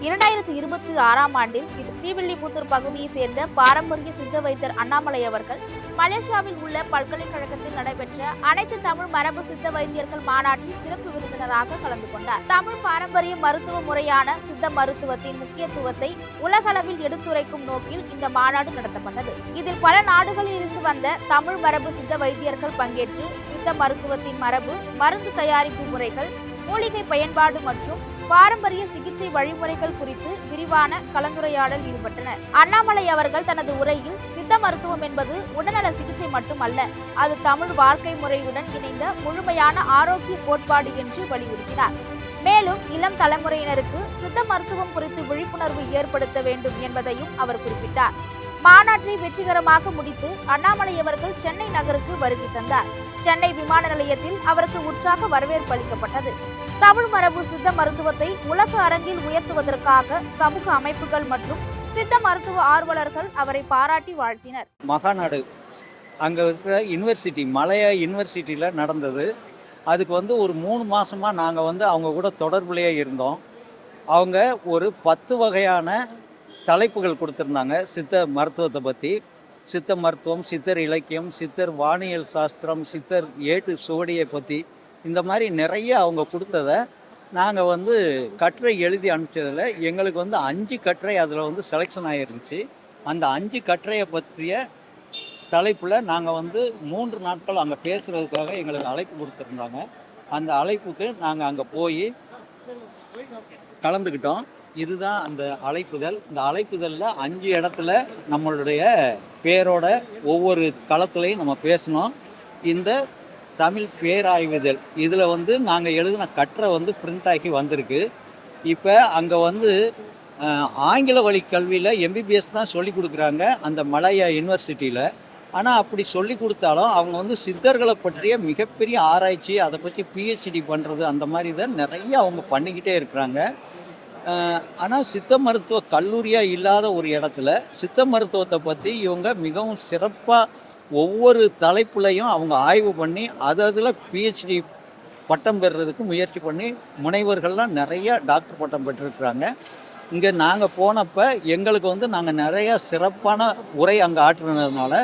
2026ஆம் ஆண்டில் ஸ்ரீவில்லிபுத்தூர் பகுதியை சேர்ந்த பாரம்பரிய சித்த வைத்தியர் அண்ணாமலை அவர்கள் மலேசியாவில் உள்ள பல்கலைக்கழகத்தில் நடைபெற்ற அனைத்து தமிழ் மரபு சித்த வைத்தியர்கள் மாநாட்டில் சிறப்பு விருந்தினராக கலந்து கொண்டார். தமிழ் பாரம்பரிய மருத்துவ முறையான சித்த மருத்துவத்தின் முக்கியத்துவத்தை உலகளவில் எடுத்துரைக்கும் நோக்கில் இந்த மாநாடு நடத்தப்பட்டது. இதில் பல நாடுகளில் இருந்து வந்த தமிழ் மரபு சித்த வைத்தியர்கள் பங்கேற்று சித்த மருத்துவத்தின் மரபு, மருந்து தயாரிப்பு முறைகள், மூலிகை பயன்பாடு மற்றும் பாரம்பரிய சிகிச்சை வழிமுறைகள் குறித்து விரிவான கலந்துரையாடல் ஈடுபட்டனர். அண்ணாமலை அவர்கள் தனது உரையில் சித்த மருத்துவம் என்பது உடல்நல சிகிச்சை மட்டுமல்ல, அது தமிழ் வாழ்க்கை முறையுடன் இணைந்த முழுமையான ஆரோக்கிய கோட்பாடு என்று வலியுறுத்தினார். மேலும் இளம் தலைமுறையினருக்கு சித்த மருத்துவம் குறித்து விழிப்புணர்வு ஏற்படுத்த வேண்டும் என்பதையும் அவர் குறிப்பிட்டார். மாநாட்டை வெற்றிகரமாக முடித்து அண்ணாமலை அவர்கள் சென்னை நகருக்கு வருகை தந்தார். சென்னை விமான நிலையத்தில் அவருக்கு உற்சாக வரவேற்பு அளிக்கப்பட்டது. தமிழ் மரபு சித்த மருத்துவத்தை உலக அரங்கில் உயர்த்துவதற்காக சமூக அமைப்புகள் மற்றும் சித்த மருத்துவ ஆர்வலர்கள் அவரை பாராட்டி வாழ்த்தினர். மகாநாடு அங்கே இருக்கிற யூனிவர்சிட்டி, மலையா யூனிவர்சிட்டியில் நடந்தது. அதுக்கு ஒரு 3 மாதமாக நாங்கள் அவங்க கூட தொடர்புலையே இருந்தோம். அவங்க ஒரு 10 வகையான தலைப்புகள் கொடுத்துருந்தாங்க சித்த மருத்துவத்தை பற்றி. சித்த மருத்துவம், சித்தர் இலக்கியம், சித்தர் வானியல் சாஸ்திரம், சித்தர் ஏட்டு சுவடியை பற்றி, இந்த மாதிரி நிறைய அவங்க கொடுத்ததை நாங்கள் கட்டுரை எழுதி அனுப்பிச்சதில் எங்களுக்கு 5 கட்டுரை அதில் செலெக்ஷன் ஆகிருந்துச்சு. அந்த 5 கட்டுரையை பற்றிய தலைப்பில் நாங்கள் 3 நாட்கள் அங்கே பேசுகிறதுக்காக எங்களுக்கு அழைப்பு கொடுத்துருந்தாங்க. அந்த அழைப்புக்கு நாங்கள் அங்கே போய் கலந்துக்கிட்டோம். இதுதான் அந்த அழைப்புதல். இந்த அழைப்புதலில் 5 இடத்துல நம்மளுடைய பேரோட ஒவ்வொரு களத்துலையும் நம்ம பேசணும். இந்த தமிழ் பேராய்வுதல் இதில் நாங்கள் எழுதின கட்டுரை பிரிண்ட் ஆகி வந்திருக்கு. இப்போ அங்கே ஆங்கில வழி கல்வியில் எம்பிபிஎஸ் தான் சொல்லி கொடுக்குறாங்க அந்த மலையா யூனிவர்சிட்டியில். ஆனால் அப்படி சொல்லி கொடுத்தாலும் அவங்க சித்தர்களை பற்றிய மிகப்பெரிய ஆராய்ச்சி, அதை பற்றி பிஹெச்டி பண்ணுறது, அந்த மாதிரி தான் நிறைய அவங்க பண்ணிக்கிட்டே இருக்கிறாங்க. ஆனால் சித்த மருத்துவ கல்லூரியாக இல்லாத ஒரு இடத்துல சித்த மருத்துவத்தை பற்றி இவங்க மிகவும் சிறப்பாக ஒவ்வொரு தலைப்புலையும் அவங்க ஆய்வு பண்ணி அதில் பிஹெச்டி பட்டம் பெறுறதுக்கு முயற்சி பண்ணி முனைவர்கள்லாம் நிறையா டாக்டர் பட்டம் பெற்றிருக்கிறாங்க. இங்கே நாங்கள் போனப்போ எங்களுக்கு நாங்கள் நிறையா சிறப்பான உரை அங்கே ஆற்றுனதுனால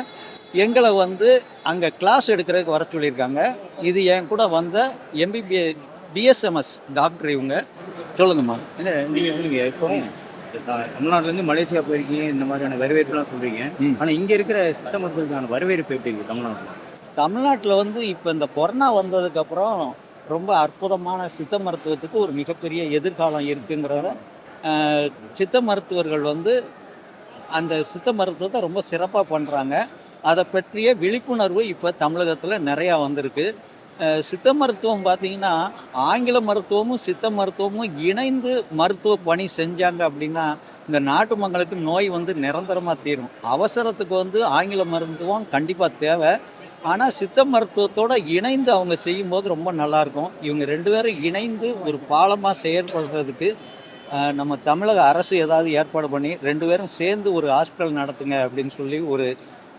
எங்களை அங்கே கிளாஸ் எடுக்கிறதுக்கு வர சொல்லியிருக்காங்க. இது என் கூட வந்த பிஎஸ்எம்எஸ் டாக்டர். இவங்க சொல்லுங்கம்மா. இல்லை, நீங்கள் இப்போ தமிழ்நாட்டிலேருந்து மலேசியா போயிருக்கீங்க, இந்த மாதிரியான வரவேற்புலாம் சொல்கிறீங்க. ஆனால் இங்கே இருக்கிற சித்த மருத்துவத்துக்கான வரவேற்பு எப்படி இருக்குது தமிழ்நாட்டில்? தமிழ்நாட்டில் இப்போ இந்த கொரோனா வந்ததுக்கப்புறம் ரொம்ப அற்புதமான சித்த மருத்துவத்துக்கு ஒரு மிகப்பெரிய எதிர்காலம் இருக்குங்கிறத சித்த மருத்துவர்கள் அந்த சித்த மருத்துவத்தை ரொம்ப சிறப்பாக பண்ணுறாங்க. அதை பற்றிய விழிப்புணர்வு இப்போ தமிழகத்தில் நிறையா வந்திருக்கு. சித்த மருத்துவம் பார்த்திங்கன்னா ஆங்கில மருத்துவமும் சித்த மருத்துவமும் இணைந்து மருத்துவ பணி செஞ்சாங்க அப்படின்னா இந்த நாட்டு மக்களுக்கு நோய் நிரந்தரமாக தீரும். அவசரத்துக்கு ஆங்கில மருத்துவம் கண்டிப்பாக தேவை. ஆனால் சித்த மருத்துவத்தோடு இணைந்து அவங்க செய்யும்போது ரொம்ப நல்லாயிருக்கும். இவங்க 2 பேரும் இணைந்து ஒரு பாலமாக செயற்படுறதுக்கு நம்ம தமிழக அரசு ஏதாவது ஏற்பாடு பண்ணி 2 பேரும் சேர்ந்து ஒரு ஹாஸ்பிட்டல் நடத்துங்க அப்படின்னு சொல்லி ஒரு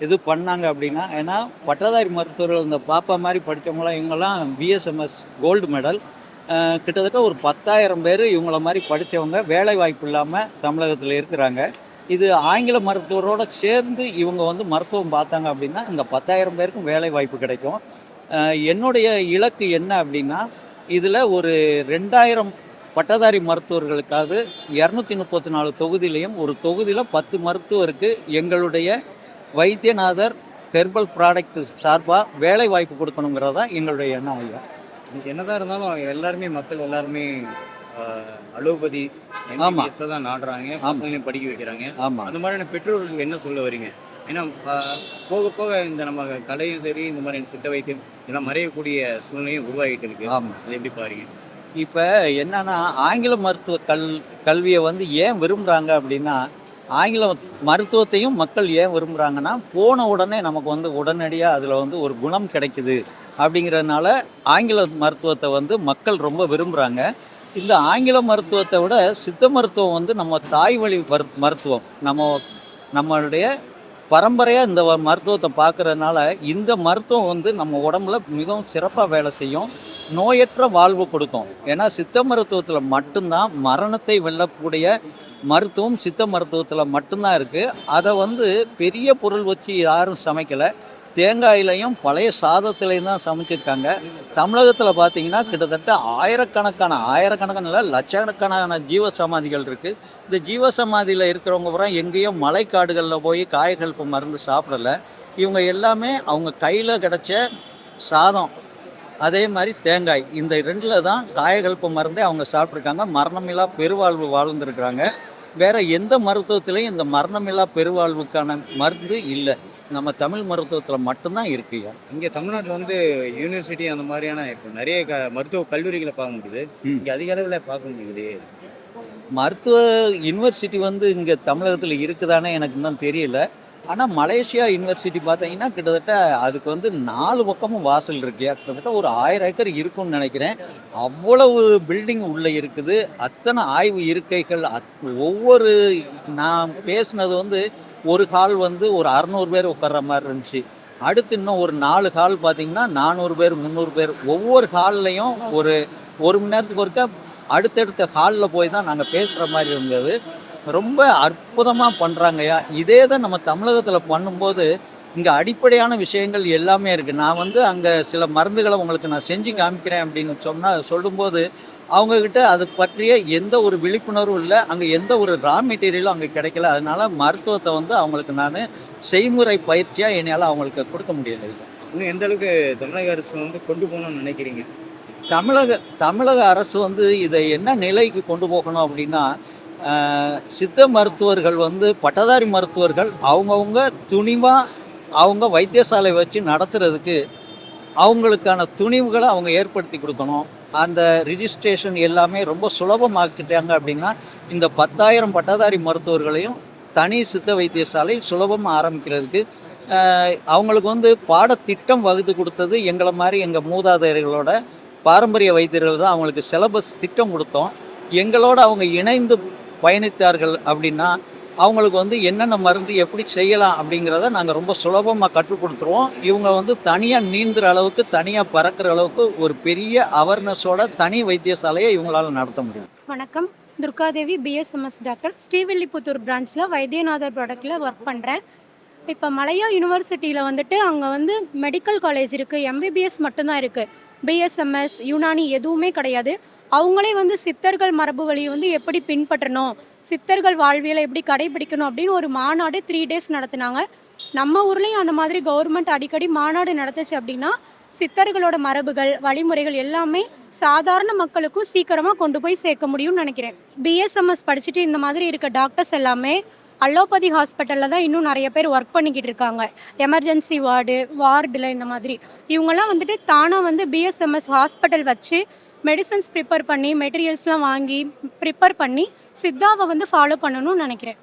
இது பண்ணாங்க அப்படின்னா. ஏன்னா பட்டதாரி மருத்துவர்கள் இந்த பாப்பா மாதிரி படித்தவங்களாம் இவங்கெல்லாம் பிஎஸ்எம்எஸ் கோல்டு மெடல், கிட்டத்தட்ட ஒரு 10,000 பேர் இவங்கள மாதிரி படித்தவங்க வேலை வாய்ப்பு இல்லாமல் தமிழகத்தில் இருக்கிறாங்க. இது ஆங்கில மருத்துவரோடு சேர்ந்து இவங்க மருத்துவம் பார்த்தாங்க அப்படின்னா இந்த 10,000 பேருக்கும் வேலை வாய்ப்பு கிடைக்கும். என்னுடைய இலக்கு என்ன அப்படின்னா இதில் ஒரு 2000 பட்டதாரி மருத்துவர்களுக்காக 234 தொகுதியிலையும் ஒரு தொகுதியில் 10 மருத்துவருக்கு எங்களுடைய வைத்தியநாதர் ஹெர்பல் ப்ராடக்ட் சார்பாக வேலை வாய்ப்பு கொடுக்கணுங்கிறது தான் எங்களுடைய எண்ணம். ஐயா, என்னதான் இருந்தாலும் எல்லாருமே மக்கள் எல்லாருமே அலோபதி தான் நாடுறாங்க, பசங்களையும் படிக்க வைக்கிறாங்க. ஆமாம், அந்த மாதிரியான பெற்றோர்களுக்கு என்ன சொல்ல வரீங்க? ஏன்னா போக போக இந்த நம்ம கலையும் சரி, இந்த மாதிரி சித்த வைத்தியம் இதெல்லாம் மறையக்கூடிய சூழ்நிலையும் உருவாகிட்டு இருக்கு. ஆமாம், அது எப்படி பாருங்க? இப்போ என்னன்னா ஆங்கில மருத்துவ கல்வியை ஏன் விரும்புகிறாங்க அப்படின்னா ஆங்கில மருத்துவத்தையும் மக்கள் ஏன் விரும்புகிறாங்கன்னா போன உடனே நமக்கு உடனடியாக அதில் ஒரு குணம் கிடைக்குது அப்படிங்கிறதுனால ஆங்கில மருத்துவத்தை மக்கள் ரொம்ப விரும்புகிறாங்க. இந்த ஆங்கில மருத்துவத்தை விட சித்த மருத்துவம் நம்ம தாய் வழி மருத்துவம், நம்மளுடைய பரம்பரையாக இந்த மருத்துவத்தை பார்க்குறதுனால இந்த மருத்துவம் நம்ம உடம்புல மிகவும் சிறப்பாக வேலை செய்யும். நோயற்ற வாழ்வு கொடுக்கும். ஏன்னா சித்த மருத்துவத்தில் மட்டும்தான் மரணத்தை வெல்லக்கூடிய மருத்துவம் சித்த மருத்துவத்தில் மட்டும்தான் இருக்குது. அதை வந்து பெரிய பொருள் வச்சு யாரும் சமைக்கலை. தேங்காயிலையும் பழைய சாதத்துலையும் தான் சமைச்சிருக்காங்க. தமிழகத்தில் பார்த்தீங்கன்னா கிட்டத்தட்ட ஆயிரக்கணக்கான இல்லை, லட்சக்கணக்கான ஜீவசமாதிகள் இருக்குது. இந்த ஜீவசமாதியில் இருக்கிறவங்க பூரா எங்கேயும் மலைக்காடுகளில் போய் காயகல்ப மருந்து சாப்பிடலை. இவங்க எல்லாமே அவங்க கையில் கிடச்ச சாதம், அதே மாதிரி தேங்காய், இந்த ரெண்டில் தான் காயகல்ப மருந்தே அவங்க சாப்பிட்ருக்காங்க. மரணமில்லா பெருவாழ்வு வாழ்ந்துருக்குறாங்க. வேறு எந்த மருத்துவத்திலையும் இந்த மரணமில்லா பெருவாழ்வுக்கான மருந்து இல்லை. நம்ம தமிழ் மருத்துவத்தில் மட்டும்தான் இருக்குயா. இங்கே தமிழ்நாட்டில் வந்து யூனிவர்சிட்டி அந்த மாதிரியான இப்போ நிறைய மருத்துவ கல்லூரிகளை பார்க்க முடியுது. இங்கே அதிக அளவில் பார்க்க முடியுது. மருத்துவ யூனிவர்சிட்டி வந்து இங்கே தமிழகத்தில் இருக்குதானே எனக்கு இன்னும் தெரியல. ஆனால் மலேசியா யூனிவர்சிட்டி பார்த்தீங்கன்னா கிட்டத்தட்ட அதுக்கு வந்து 4 பக்கமும் வாசல் இருக்குயா. கிட்டத்தட்ட ஒரு 1000 ஏக்கர் இருக்கும்னு நினைக்கிறேன். அவ்வளவு பில்டிங் உள்ளே இருக்குது. அத்தனை ஆய்வு இருக்கைகள், ஒவ்வொரு நான் பேசுனது வந்து ஒரு ஹால் வந்து ஒரு 600 பேர் உட்கார்ற மாதிரி இருந்துச்சு. அடுத்து இன்னும் ஒரு 4 ஹால் பார்த்தீங்கன்னா 400 பேர் 300 பேர். ஒவ்வொரு ஹால்லையும் ஒரு மணி நேரத்துக்கு ஒருக்க அடுத்தடுத்த ஹாலில் போய் தான் நாங்கள் பேசுகிற மாதிரி இருந்தது. ரொம்ப அற்புதமாக பண்ணுறாங்கய்யா. இதே தான் நம்ம தமிழகத்தில் பண்ணும்போது இங்கே அடிப்படையான விஷயங்கள் எல்லாமே இருக்குது. நான் வந்து அங்கே சில மருந்துகளை உங்களுக்கு நான் செஞ்சு காமிக்கிறேன் அப்படின்னு சொல்லும்போது அவங்கக்கிட்ட அது பற்றிய எந்த ஒரு விழிப்புணர்வும் இல்லை. அங்கே எந்த ஒரு ரா மெட்டீரியலும் அங்கே கிடைக்கல. அதனால மருத்துவத்தை வந்து அவங்களுக்கு நான் செய்முறை பயிற்சியாக என்னால் அவங்களுக்கு கொடுக்க முடியலை. இன்னும் எந்த அளவுக்கு தமிழக அரசு வந்து கொண்டு போகணும்னு நினைக்கிறீங்க? தமிழக அரசு வந்து இதை என்ன நிலைக்கு கொண்டு போகணும் அப்படின்னா, சித்த மருத்துவர்கள் வந்து பட்டதாரி மருத்துவர்கள் அவங்கவுங்க துணிவாக அவங்க வைத்தியசாலை வச்சு நடத்துறதுக்கு அவங்களுக்கான துணிவுகளை அவங்க ஏற்படுத்தி கொடுக்கணும். அந்த ரிஜிஸ்ட்ரேஷன் எல்லாமே ரொம்ப சுலபமாக்கிட்டாங்க அப்படின்னா இந்த 10,000 பட்டதாரி மருத்துவர்களையும் தனி சித்த வைத்தியசாலை சுலபமாக ஆரம்பிக்கிறதுக்கு அவங்களுக்கு வந்து பாடத்திட்டம் வகுத்து கொடுத்தது எங்களை மாதிரி எங்கள் மூதாதையர்களோட பாரம்பரிய வைத்தியர்கள் தான். அவங்களுக்கு சிலபஸ் திட்டம் கொடுத்தோம். எங்களோட அவங்க இணைந்து பயணித்தார்கள் அப்படின்னா அவங்களுக்கு வந்து என்னென்ன மருந்து எப்படி செய்யலாம் அப்படிங்கிறத நாங்கள் ரொம்ப சுலபமாக கற்றுக் கொடுத்துருவோம். இவங்க வந்து தனியாக நீந்துற அளவுக்கு, தனியாக பறக்கிற அளவுக்கு ஒரு பெரிய அவேர்னஸோட தனி வைத்தியசாலையை இவங்களால் நடத்த முடியும். வணக்கம், துர்காதேவி, பிஎஸ்எம்எஸ் டாக்டர், ஸ்ரீவில்லிபுத்தூர் பிரான்ச்சில் வைத்தியநாதர் ப்ராடக்டில் ஒர்க் பண்ணுறேன். இப்போ மலையா யூனிவர்சிட்டியில் வந்துட்டு அங்கே வந்து மெடிக்கல் காலேஜ் இருக்குது, எம்பிபிஎஸ் மட்டும்தான் இருக்குது. பிஎஸ்எம்எஸ், யுனானி எதுவுமே கிடையாது. அவங்களே வந்து சித்தர்கள் மரபு வழியை வந்து எப்படி பின்பற்றணும், சித்தர்கள் வாழ்வியலை எப்படி கடைபிடிக்கணும் அப்படின்னு ஒரு மாநாடு 3 days நடத்தினாங்க. நம்ம ஊர்லேயும் அந்த மாதிரி கவர்மெண்ட் அடிக்கடி மாநாடு நடத்துச்சு அப்படின்னா சித்தர்களோட மரபுகள் வழிமுறைகள் எல்லாமே சாதாரண மக்களுக்கும் சீக்கிரமாக கொண்டு போய் சேர்க்க முடியும்னு நினைக்கிறேன். பிஎஸ்எம்எஸ் படிச்சுட்டு இந்த மாதிரி இருக்க டாக்டர்ஸ் எல்லாமே அலோபதி ஹாஸ்பிட்டலில் தான் இன்னும் நிறைய பேர் ஒர்க் பண்ணிக்கிட்டு இருக்காங்க. எமர்ஜென்சி வார்டில் இந்த மாதிரி இவங்கெல்லாம் வந்துட்டு தானாக வந்து பிஎஸ்எம்எஸ் ஹாஸ்பிட்டல் வச்சு மெடிசன்ஸ் ப்ரிப்பேர் பண்ணி மெட்டீரியல்ஸ்லாம் வாங்கி ப்ரிப்பேர் பண்ணி சித்தாவை வந்து ஃபாலோ பண்ணணும்னு நினைக்கிறேன்.